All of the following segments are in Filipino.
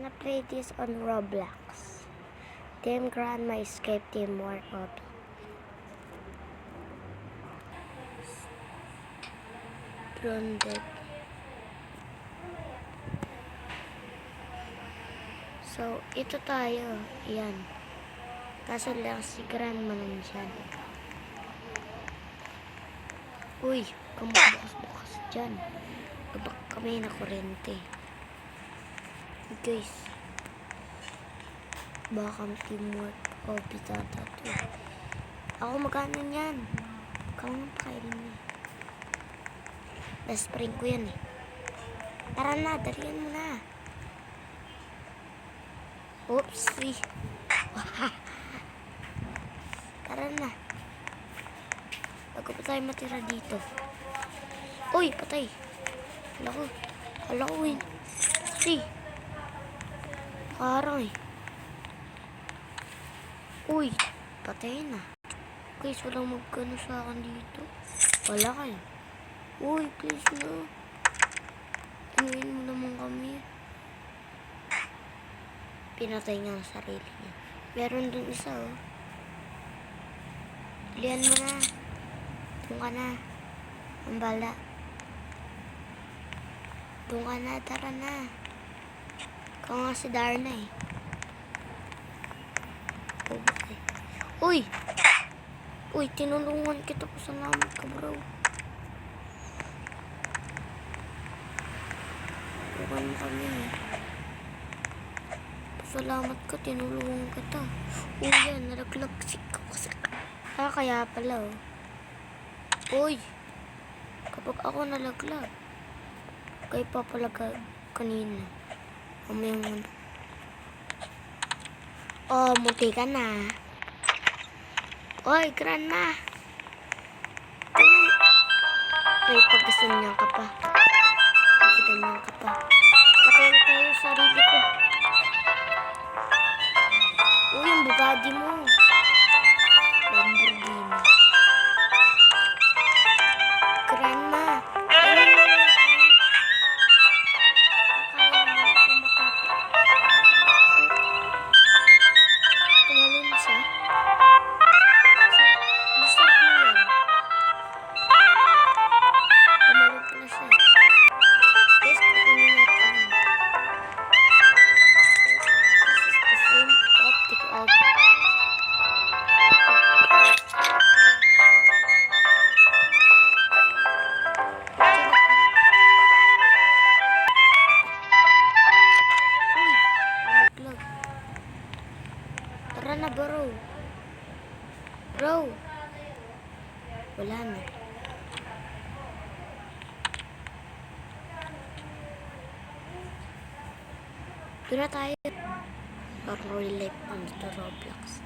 gonna play this on Roblox. Team Grandma Escape Teamwork Hobby. Grounded. So, ito tayo. Yan. Kaso lang si Grandma nandyan. Uy, bukas dyan. Babak kami na kurente. Guys. Baka teamwork o pitata to. Ako magkano yan. Kung pakailin niya. Best friend ko yan eh. Tara na, dalian mo na. Oopsie. Tara na. Bago pa tayo matira dito. Uy, patay. Hala ko eh. Si. Parang eh. Uy, patay na. Guys, walang magkano sa akin dito. Wala kayo. Uy, please no. Inuin mo naman kami. Pinatay niya ang sarili niya. Meron dun isa oh. Lian mo na. Doon ka na. Ang bala. Doon ka na. Tara na. Ikaw nga si Darna eh. Okay. Uy! Uy, tinulungan kita po. Salamat ka bro. Tulungan mo kami eh. Salamat ka, tinulungan kita. Uy, yan, nalaglag si Kakasik. Kaya pala oh. Uy! Kapag ako nalaglag, kayo pa pala kanina. Mamaya mo. Oh, munti ka na. Oy, Grandma. Ay, pagkasanyan ka pa. Pagkasanyan ka pa. Patayin tayo sa sarili ko. Uy, yung Bugatti mo. Lamborghini. Grandma. Tumalun siya. Gusto mo yan. Tumalun pala siya. Guys, kukunin natin. This is the same optic of Tara na bro. Bro. Wala na. Doon na tayo. Roy life on the Roblox.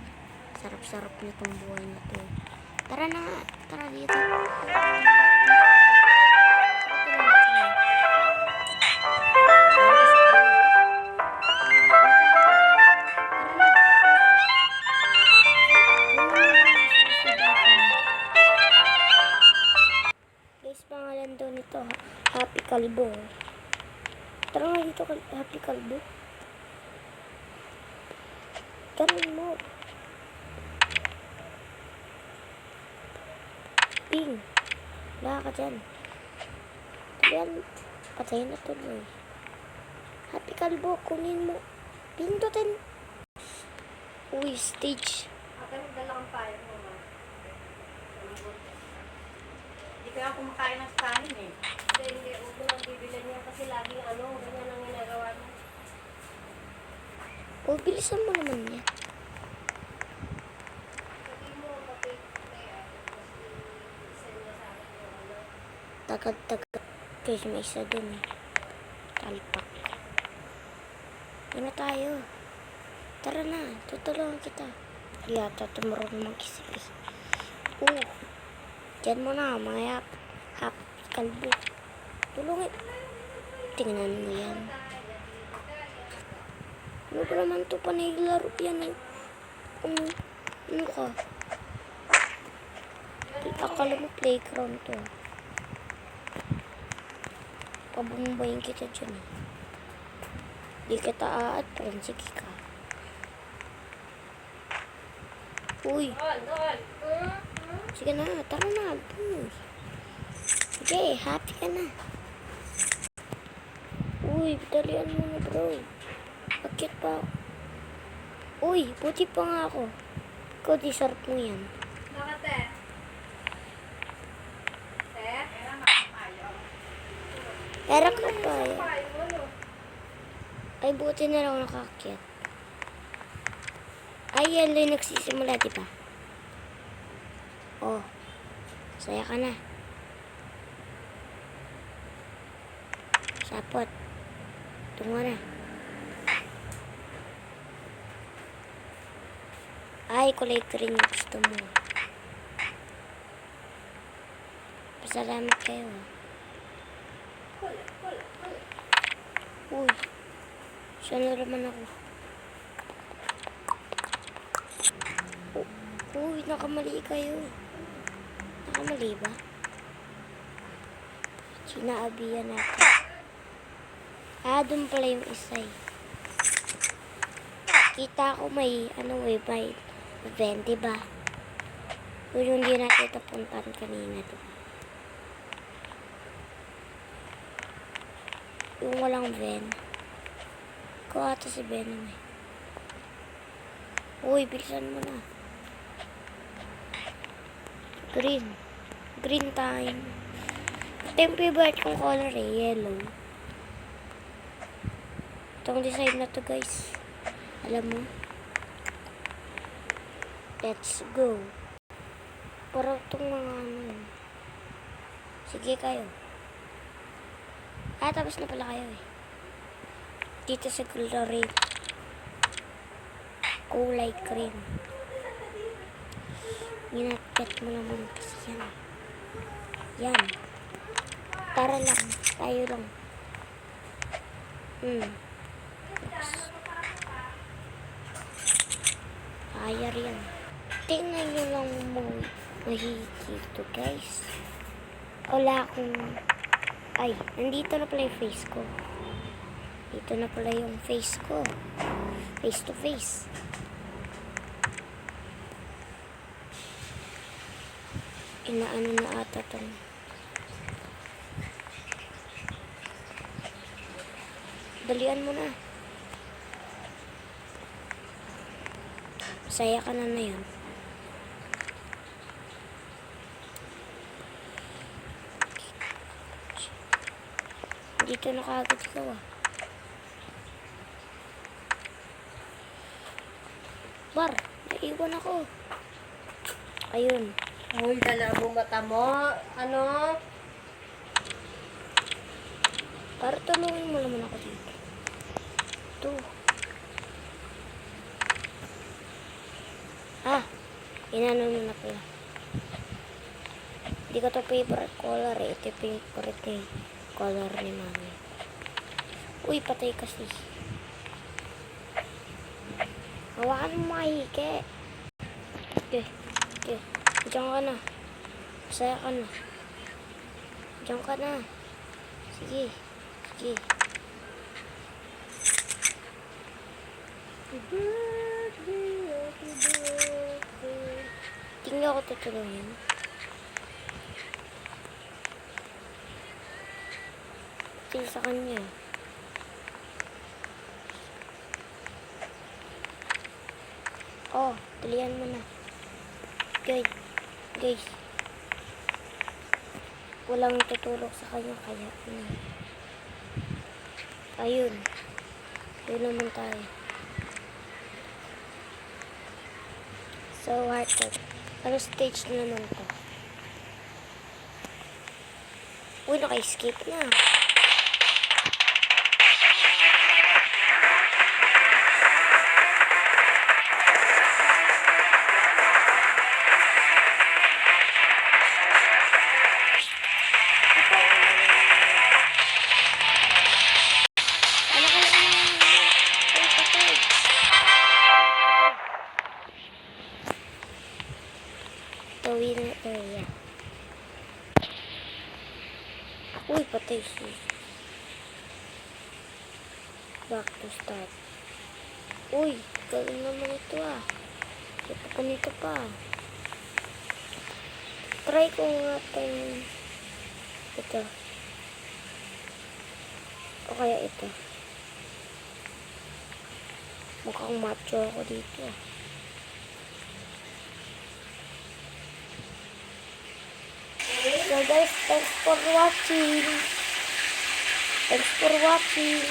Sarap-sarap nitong buhay na to. Tara na nga. Tara dito. Pangalan daw nito, Happy Kalbo. Tara nga dito, Happy Kalbo. Tara mo. Ping. Wala ka dyan. Tabihan, patayin na tuloy. Happy Kalbo, kunin mo. Pindutin. Uy, stage. Akin, dala kang fire mo, ma. Hindi kaya kumakain ng kanin eh. Hindi, huwag mo lang bibilan niya kasi laging ganyan ang ginagawa mo. O, bilisan mo naman niya. Sabi mo, send niya sa akin yung Tagad-tagad. Guys, may isa dun eh. Talpak. Yun na tayo. Tara na, tutulungan kita. Yata, tumarong mag-isip eh. Diyan mo na, mga Happy Kalbo. Tulungin. Tingnan mo yan. Ano ba naman ito? Panaylaro yan eh. Ano ka? Akala mo playground to. Pabumbayin kita dyan eh. Di kita aatran. Sige ka. Uy. Doon. Sige na. Tara na. Sige. Happy ka na. Uy. Dalian mo na bro. Bakit pa ako? Uy. Buti pa nga ako. Ikaw di sarap mo yan. Bakit eh? Pera ka pa. Payo mo, no? Ay, buti na lang nakakyat. Ay, yan lang nagsisimula, diba? Oh. Saya ka na. Sapot. Tungo na. Ay, kulay green yung gusto mo. Pasalamat kayo. Uy. Saan na naman ako? Uy, nakamali kayo. Nakamali ba? Sinaabihan natin. Doon pala yung isay. Kita ko may, may event, diba? Yung hindi natin napuntahan kanina, diba? Yung walang Ven. Ikaw ata si Venom eh. Uy, bilisan mo na. Green. Green time. Ito yung favorite kong color eh. Yellow. Itong design na to guys. Alam mo? Let's go. Parang itong mga Sige kayo. Tapos na pala kayo eh. Dito sa kulay cream. Ginatkat mo naman kasi yan. Yan. Tara lang. Tayo lang. Oops. Ayar yan. Tingnan nyo lang mo mahigito guys. Wala akong ay, nandito na pala yung face ko. Dito na pala yung face ko. Face to face. Inaano na ata tong. Dalian mo na. Masaya ka na yun. Dito na kaagad ikaw ah. Bar, naiwan ako. Ayun. Uy, dalabo mata mo. Ano? Para tulungan mo naman ako dito. Ito. Inano mo na pala. Hindi ko to favorite color eh. Ito yung favorite color ni mami. Uy, patay kasi. Hawakan mo mahike. Okay. Diyan ka na. Masaya ka na. Diyan ka na. Sige. Tingnan ako tutulungin. Tingnan sa kanya. Oh, tulian mo na. Guys. Walang tutulog sa kanya kaya. Ayun. Doon naman tayo. So, hearted. Ano stage na naman to? Uy, naka-escape na. Winner area. Uy, patay siya. back to start. Uy, galing naman ito ah. Ito pa nito pa. Try ko nga itong ito. O kaya ito. Mukhang macho ako dito ah. So guys, thanks for watching. Thanks for watching.